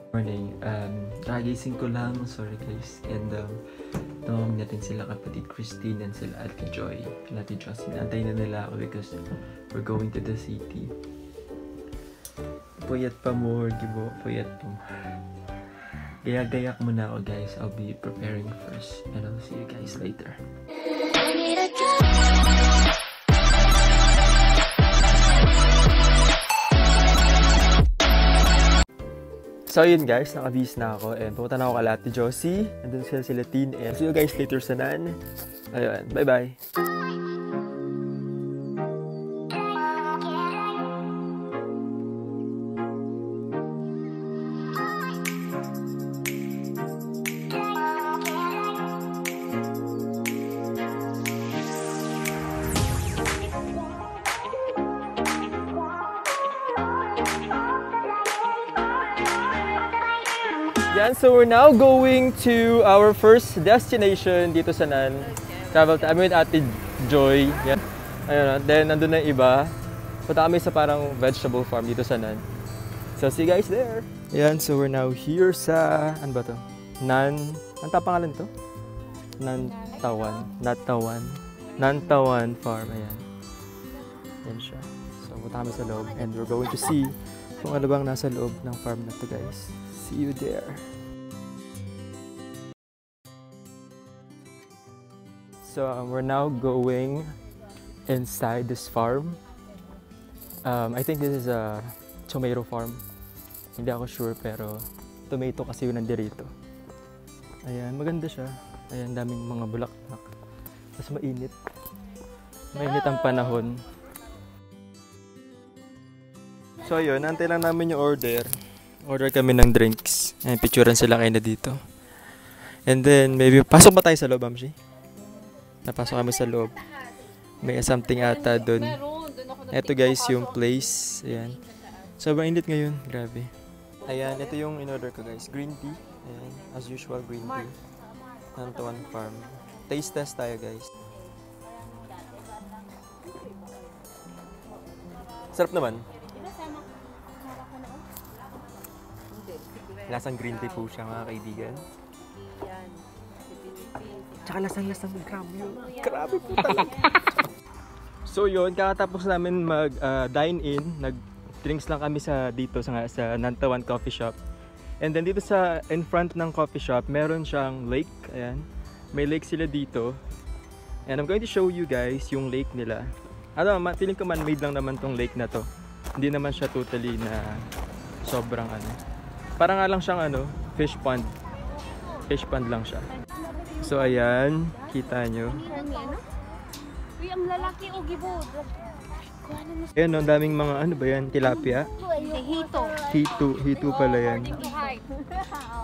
Morning. Kagising ko lang. Sorry guys. And tawag natin sila kapatid Christine and sila Ate Joy. Ate Jocelyn. Antay na nila ako because we're going to the city. Puyat pa more, gibo. Puyat pa more. Gaya-gayak muna ako guys. I'll be preparing first. And I'll see you guys later. So yun guys, nakabihis na ako and pumunta na ako kay Ate Josie. Nandun sila Tin and see you guys later sa Nan. Ayun, bye bye! Yan, so we're now going to our first destination dito sa Nan. Travel time with Ate Joy. Yan. Ayun, then nandun na iba. Punta kami sa parang vegetable farm dito sa Nan. So see you guys there. Yan, so we're now here sa, ano ba to? Nan, ang pangalan to? Nantawan Farm. Ayan. Yan siya. So punta kami sa loob and we're going to see kung ano bang nasa loob ng farm na to guys. See you there. So we're now going inside this farm. I think this is a tomato farm. Hindi ako sure pero tomato kasi yun nandirito. Ayan, maganda siya. Ayan, daming mga bulaklak. Mas mainit. Mainit ang panahon. So ayun, antay lang namin yung order. Order kami ng drinks. Ayan, picturean sila kayo na dito. And then, maybe, pasok ba tayo sa loob, Amshi? Napasok kami sa loob. May something ata dun. Ito guys, yung place. Ayan. Sobrang init ngayon. Grabe. Ayan, ito yung in-order ko guys. Green tea. Ayan, as usual, green tea. Nantawan Farm. Taste test tayo guys. Sarap naman. Lasang green tea po siya mga kaibigan. Tsaka lasang grabe po talaga. So yun, kakatapos namin mag-dine in. Nag-drinks lang kami dito sa Nantawan Coffee Shop. And then dito in front ng coffee shop, meron siyang lake. Ayan. May lake sila dito. And I'm going to show you guys yung lake nila. Feeling ko man-made lang naman tong lake na to. Hindi naman siya totally na sobrang Parang nga lang siyang fish pond. Fish pond lang siya. So ayan, kita nyo. Uy, ang lalaki o gibo. Ayan, ang daming mga ba yan? Tilapia? Hito pala yan.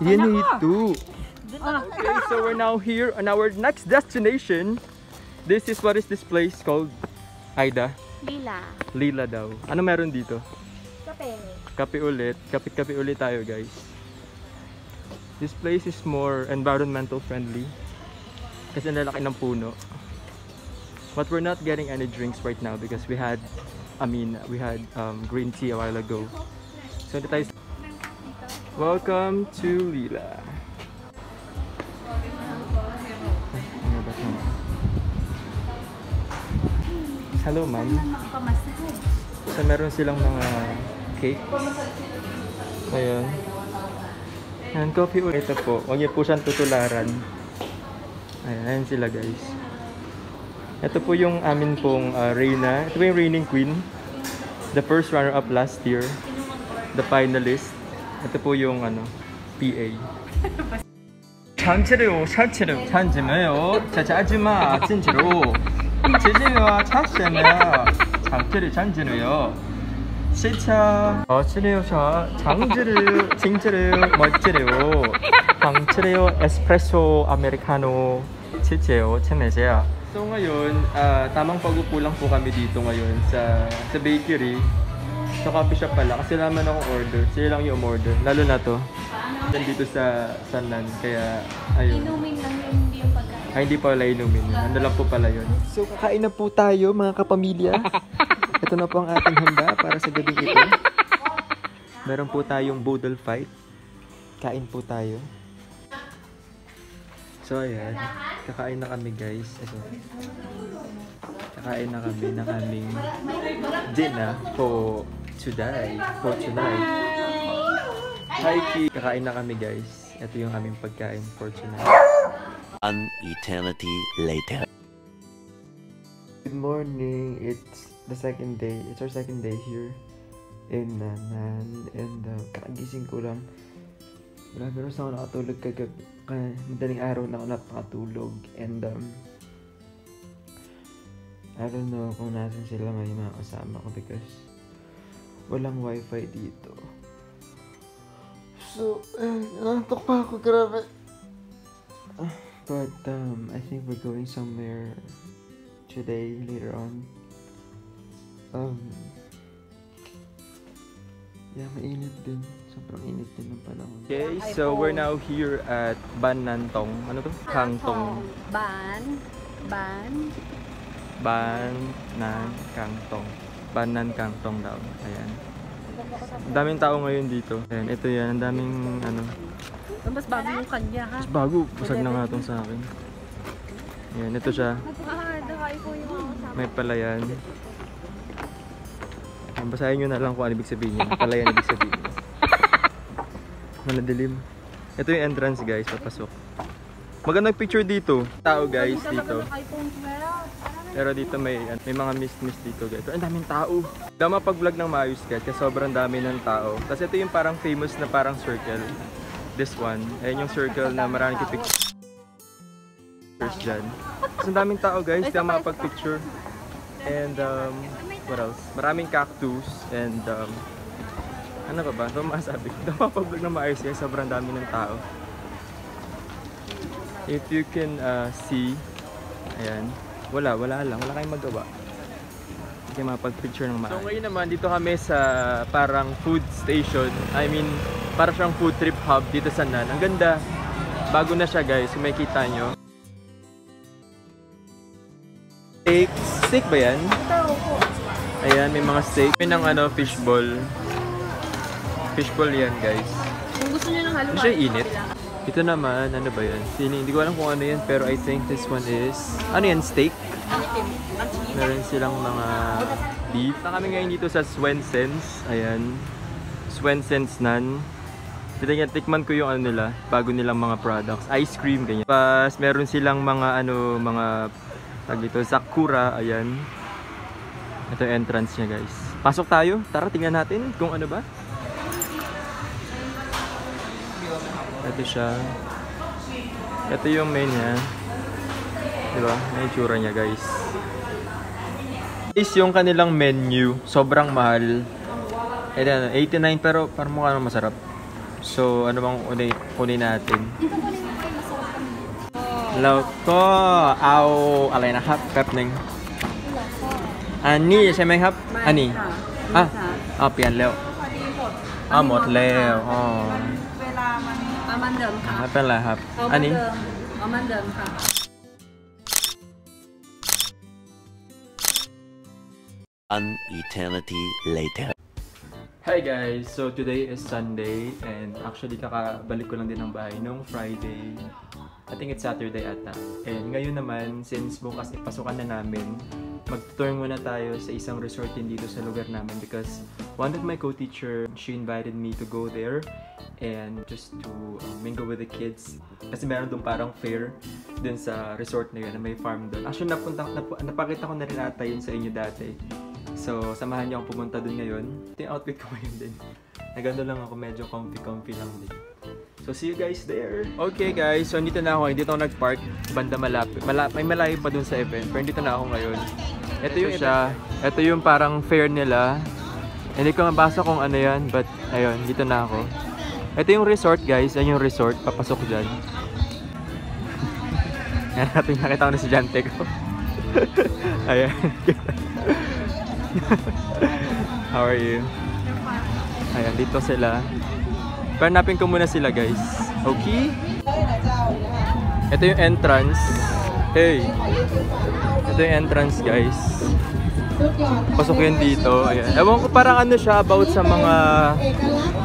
Yan hito. Okay, so we're now here on our next destination. What is this place called? Aida? Lila daw. Ano meron dito? Kape ulit. Kape ulit tayo guys. This place is more environmental friendly. Kasi nalalaki ng puno. But we're not getting any drinks right now because we had green tea a while ago. So tayo. Welcome to Lila. Hello ma'am. So meron silang mga cake. Ayan. Ayan, coffee ulit. Ito po. Huwag niyo po siyang tutularan. Ayan sila guys. Ito po yung amin pong Reyna. Ito po yung reigning queen. The first runner-up last year. The finalist. Ito po yung PA. 장치래요, 찰치래요, 찬지매요. 자자지마, 진지로. 지지와 차세며 장치를 잔지래요. 시차 치래요 장지를 징지래요 멋지래요 방치래요 에스프레소 아메리카노 치체요 체메세야. So ngayon, tamang pag-upo lang po kami dito ngayon sa bakery. Sa coffee shop pala kasi naman ako order. Sila lang yung order. Lalo na to. Dito sa Nan. Kaya ayun. Inumin lang yun, hindi yung pagkain. Ay, hindi pala inumin. Ano lang po pala yun. So kakain na po tayo mga kapamilya. Ito na po ang ating handa para sa gabing ito. Meron po tayong boodle fight. Kain po tayo. So ayan, kakain na kami guys. Kakain na kami ng aming dinner for today. Hi Ki! Kakain na kami guys. Ito yung aming pagkain for tonight. An eternity later. Good morning. It's the second day. It's our second day here in Nanan. And kakagising ko lang. Grabe rin ako nakatulog kagabi. Madaling araw na ako napakatulog. And I don't know kung nasan sila ngayon mga kasama ko because walang wifi dito. So, nantok pa ako. Grabe. But I think we're going somewhere today, later on. Yeah, mainit din. Sobrang init din ng panahon. Okay, so we're now here at Banantong. Ano to? Kangtong. Banan Kangtong daw. Ayan. Ang daming tao ngayon dito. Ayan, ito yan. Ang daming ano. Mas bago yung kanya ha. Mas bago. Busag na nga itong sa akin. Ayan, ito siya. May palayan. Basahin nyo na lang kung ano ibig sabihin niya. Palayan ibig sabihin niya. Manadilim. Ito yung entrance guys, papasok. Magandang picture dito. Tao guys dito. Pero dito may mga mist dito guys. Ang daming tao. Daw mapag-vlog ng maayos guys kasi sobrang dami ng tao. Tapos ito yung parang famous na parang circle. This one. Ayan yung circle na maraming pictures dyan. Tapos ang daming tao guys. Daw mapag-picture. And what else? Maraming cactus and ano ba? Ito masabi ko. Daw mapag-vlog ng maayos guys. Sobrang dami ng tao. If you can see, ayan. Wala kayong magawa. Hindi kayo mapag-picture ng maayos. So ngayon naman, dito kami sa parang food station. I mean, parang siyang food trip hub dito sa Nan. Ang ganda. Bago na siya guys, kung makikita nyo. Steak ba yan? Ayan, may mga steak. May ng ano, fishball. Fishball yan guys. Kung gusto nyo ng haluan. Hindi siya init. Ito naman, ano ba yan? Hindi ko alam kung ano yan, pero I think this one is... Ano yan? Steak? Meron silang mga beef. Na kami ngayon dito sa Swensens. Ayan. Swensens Nan. Tikman ko yung ano nila, bago nilang mga products. Ice cream, ganyan. Tapos meron silang mga ano, mga... Tag dito, Sakura. Ayan. Ito yung entrance niya guys. Pasok tayo. Tara, tingnan natin kung ano ba. Ito siya. Ito yung main niya. Diba? May itsura niya guys. Is yung kanilang menu. Sobrang mahal. 89 pero parang mukha naman masarap. So ano bang kunin natin? Loko. Au. Alay na hap. Pepning. Ani. Siya may hap? Ani. Pian leo. Một leo. Amanเดิมค่ะ ไม่เป็นไรครับ อันนี้ เอามันเดิมค่ะ An eternity later. Hi guys! So today is Sunday and actually kakabalik ko lang din ng bahay nung Friday. I think it's Saturday ata. And ngayon naman, since bukas ipasukan na namin, mag-tour muna tayo sa isang resort din dito sa lugar namin because one of my co-teacher, she invited me to go there and just to mingle with the kids. Kasi meron doon parang fair dun sa resort na yun, na may farm doon. Actually, napakita ko na rin ata yun sa inyo dati. So, samahan niyo akong pumunta dun ngayon. Ito yung outfit ko ngayon din. Naganda lang ako, medyo comfy lang din. So, see you guys there! Okay guys, so dito na ako. Dito ako nag-park, banda malapit. May malayo pa dun sa event, pero dito na ako ngayon. Ito yung siya. Ito yung parang fair nila. Hindi ko mabasa kung ano yan, but ayun, dito na ako. Ito yung resort guys, yan yung resort. Papasok dyan. Yan natin, nakita ko na si Jante ko. Ayan. How are you? Ayan, dito sila. Hanapin ko muna sila guys. Okay? Ito yung entrance. Hey! Ito yung entrance guys. Pasok yun dito. Ayan. Ewan ko, parang ano siya, about sa mga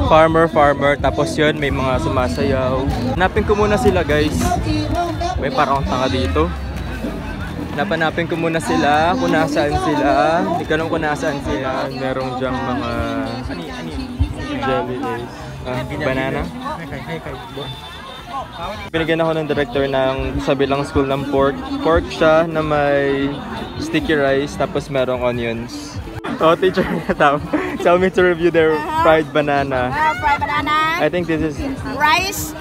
farmer. Tapos yun, may mga sumasayaw. Hanapin ko muna sila, guys. May parang tanga dito. Napanapin ko muna sila, kung nasaan sila. Hindi ko alam kung nasaan sila. Merong dyang mga jelly lace. Banana. Binigyan ako ng director ng sa bilang school ng pork. Pork siya na may sticky rice, tapos merong onions. Oh, teacher, tell me to review their fried banana. Fried banana. I think this is Rice.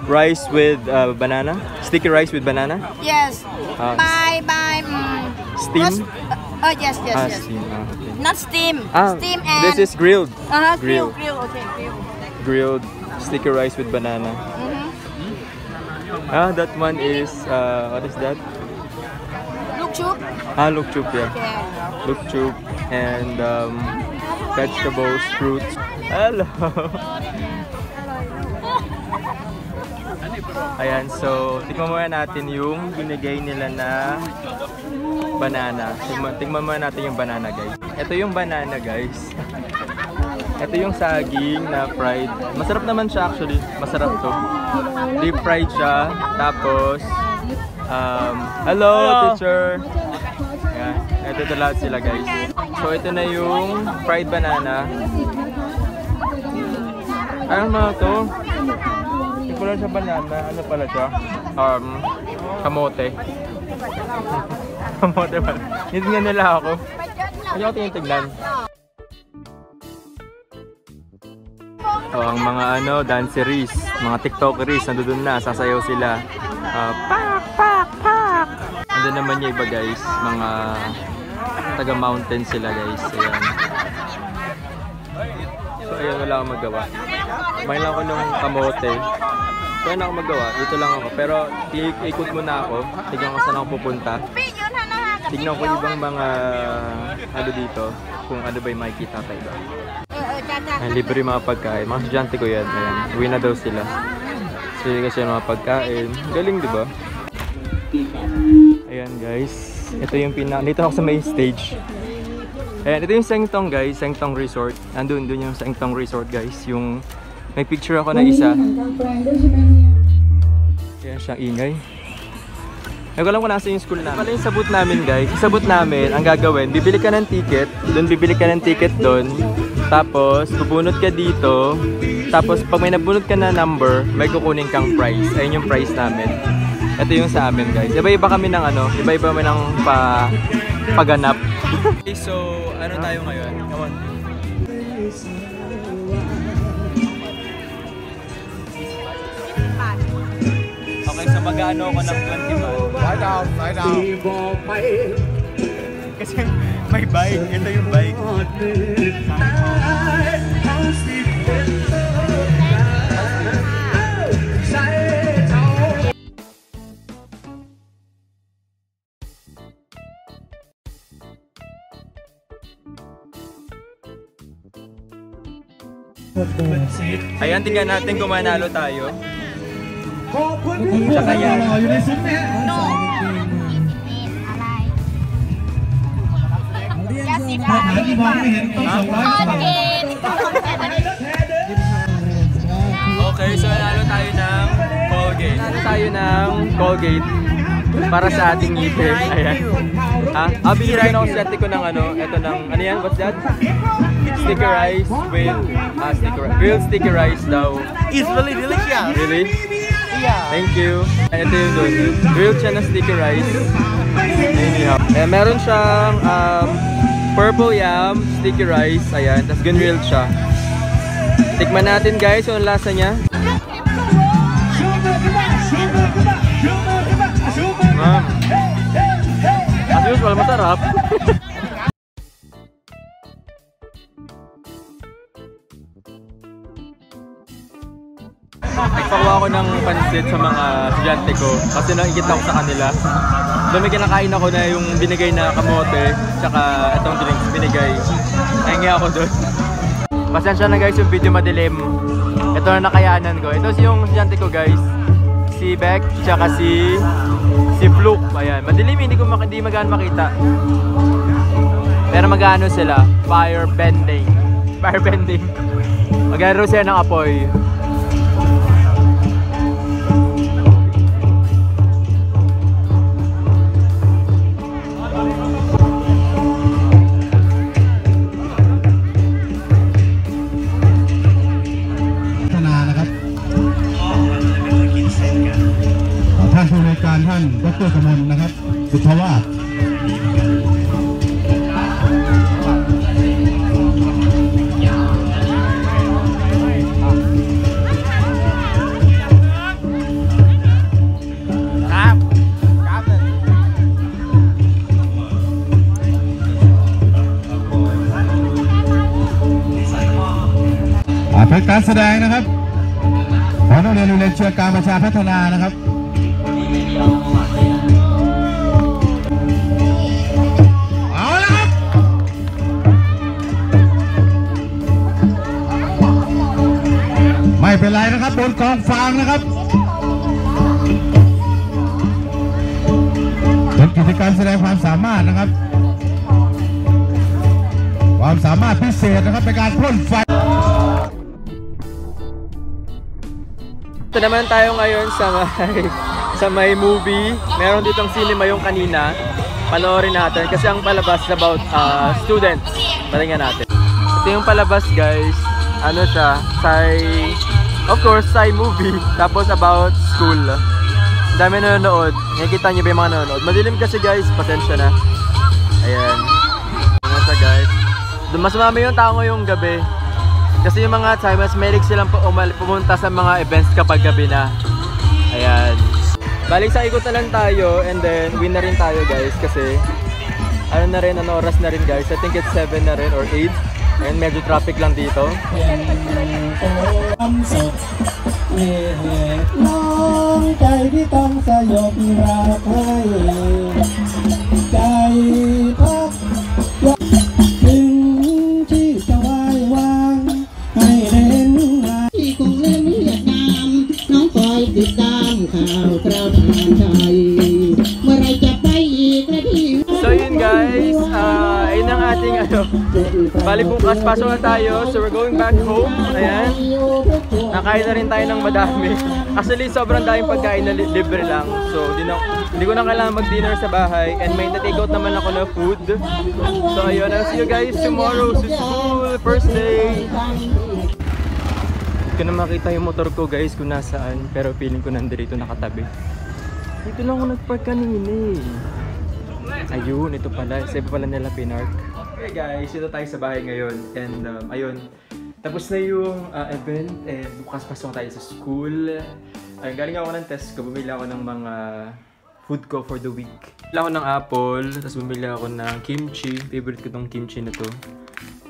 rice with banana. Sticky rice with banana. Yes. By Steam. Yes. Steam. Okay. Not steam. Steam and this is grilled. Grill. Okay, grill. Grilled sticky rice with banana. That one is what is that? Look chup. Look chup, yeah. Okay. Look chup and vegetables, fruits. Hello. Ayan, so tingnan muna natin yung binigay nila na banana. Tingnan muna natin yung banana, guys. Ito yung banana, guys. Ito yung saging na fried. Masarap naman siya actually. Masarap to. Deep fried siya. Tapos, hello, teacher. Ayan, ito lahat sila, guys. So ito na yung fried banana. Ano mga to? Hindi ko lang siya banana. Ano pala siya? Kamote. Kamote pala. Hindi nga nila ako. Hindi ako tinitignan. Ang mga danceries, mga tiktokeries, nandoon na, sasayaw sila. Pak! Andun naman yung iba, guys. Mga taga-mountain sila, guys. Ayan. So ayun, wala akong magawa. Kumain lang ako ng kamote. So ayun ako magawa, dito lang ako. Pero ikot muna ako, tignan ko saan ako pupunta. Tignan ko ibang mga dito, kung ano ba yung makikita pa iba. Libre mga pagkain, mga estudyante ko yan. Ayan, uwi na daw sila. So kasi mga pagkain, galing diba? Ayan guys, ito yung dito ako sa main stage. Ayan, ito yung Sengtong, guys, Sengtong Resort. Andun yung Sengtong Resort, guys. Yung may picture ako na isa. Ayan siyang ingay. Ay, ko lang kung nasa yung school namin. Pala yung sabot namin, guys. Sabot namin, ang gagawin, bibili ka ng ticket. Doon bibili ka ng ticket doon. Tapos, bubunot ka dito. Tapos, pag may nabunot ka na number, may kukunin kang prize. Ayun yung prize namin. Ito yung sa amin, guys. Iba-iba kami ng iba-iba kami ng paganap. Okay, so ano tayo ngayon? Come on. Okay, so mag-ano ako ng 20 ba? Lie down. Kasi may bike. Ito yung bike. Ayan, tingnan natin kung manalo tayo. Tsaka yan. Okay, so nanalo tayo ng Colgate. Nanalo tayo ng Colgate para sa ating ngipin. Ayan. Binigyan ako sa ko ng ito ng, ano yan? What's that? Sticky rice with grilled sticky rice daw. It's really delicious. Really? Yeah. Thank you. Ito yung doon. Grilled siya na sticky rice. Meron siyang purple yam, sticky rice. Ayan. Tapos grilled siya. Tikman natin guys yung lasa niya. As usual, masarap. Nagpakuha ako ng pansit sa mga estudyante ko kasi nakikita ko sa kanila. Doon may kinakain ako na yung binigay na kamote tsaka itong drinks binigay. Nahingi ako doon. Pasensya na guys yung video madilim. Ito na nakayanan ko. Ito yung estudyante ko guys. si Beck, tsaka si Fluke. Ayan, madilim, hindi magano makita. Pero magano sila, fire bending. Magano sila ng apoy.ท่านผู้ในวยการท่านดร.กมลนะครับสุทธวาสเป็นการแสดงนะครับของนักเรียนโรงเรียนเชียร์การประชาพัฒนานะครับเอาละครับไม่เป็นไรนะครับบนกองฟางนะครับเป็นกิจกรรมแสดงความสามารถนะครับความสามารถพิเศษนะครับเป็นการพ่นไฟIto naman tayo ngayon sa may movie. Meron ditong cinema yung kanina. Panoorin natin kasi ang palabas is about students. Patingnan natin. Ito yung palabas guys. Ano siya? Of course, movie. Tapos about school. Ang dami nanonood. Nakikita niyo ba yung mga nanonood? Madilim kasi guys. Pasensya na. Ayan. Ano siya guys. Mas marami yung tao ngayong gabi. Kasi yung mga timers, mahilig silang pumunta sa mga events kapag gabi na. Ayan. Balik sa ikot na lang tayo and then win na rin tayo guys kasi ano oras na rin guys. I think it's 7 na rin or 8 and medyo traffic lang dito. So yun guys, ayun ang ating bali bukas pasok na tayo, so we're going back home. Ayan, nakain na rin tayo ng madami. Actually sobrang daming pagkain na libre lang, so hindi ko na kailangan mag-dinner sa bahay and may na-take out naman ako na food. So ayun, I'll see you guys tomorrow sa school, first day. Hindi ko na makita yung motor ko guys kung nasaan, pero feeling ko nandito nakatabi. Dito lang ako nagpark kanina eh. Ayun, ito pala. Sabi pala nila pinark. Okay guys, ito tayo sa bahay ngayon. And ayun, tapos na yung event. And bukas pasok tayo sa school. Ayun, galing ako ng Tesco. Bumili ako ng mga food ko for the week. Bumili ako ng apple. Tapos bumili ako ng kimchi. Favorite ko tong kimchi na to.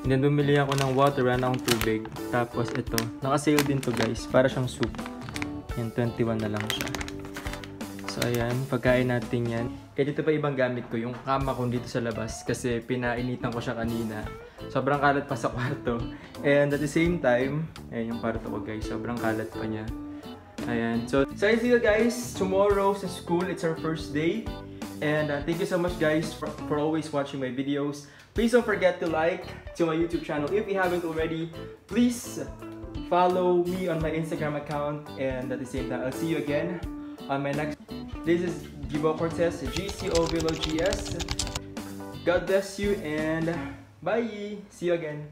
And then bumili ako ng water. Wala akong tubig. Tapos ito. Naka-sale din to guys. Para siyang soup. Yan, 21 na lang siya. So ayan, pagkain natin yan. Eh dito pa ibang gamit ko, yung kama ko dito sa labas kasi pinainitan ko siya kanina. Sobrang kalat pa sa kwarto. And at the same time, ayan yung kwarto ko guys, sobrang kalat pa niya. Ayan, so I see you guys tomorrow sa school. It's our first day. And thank you so much guys for always watching my videos. Please don't forget to like to my YouTube channel if you haven't already. Please follow me on my Instagram account. And at the same time, I'll see you again on my next. This is Gibo Cortez, GCO Velo GS. God bless you and bye. See you again.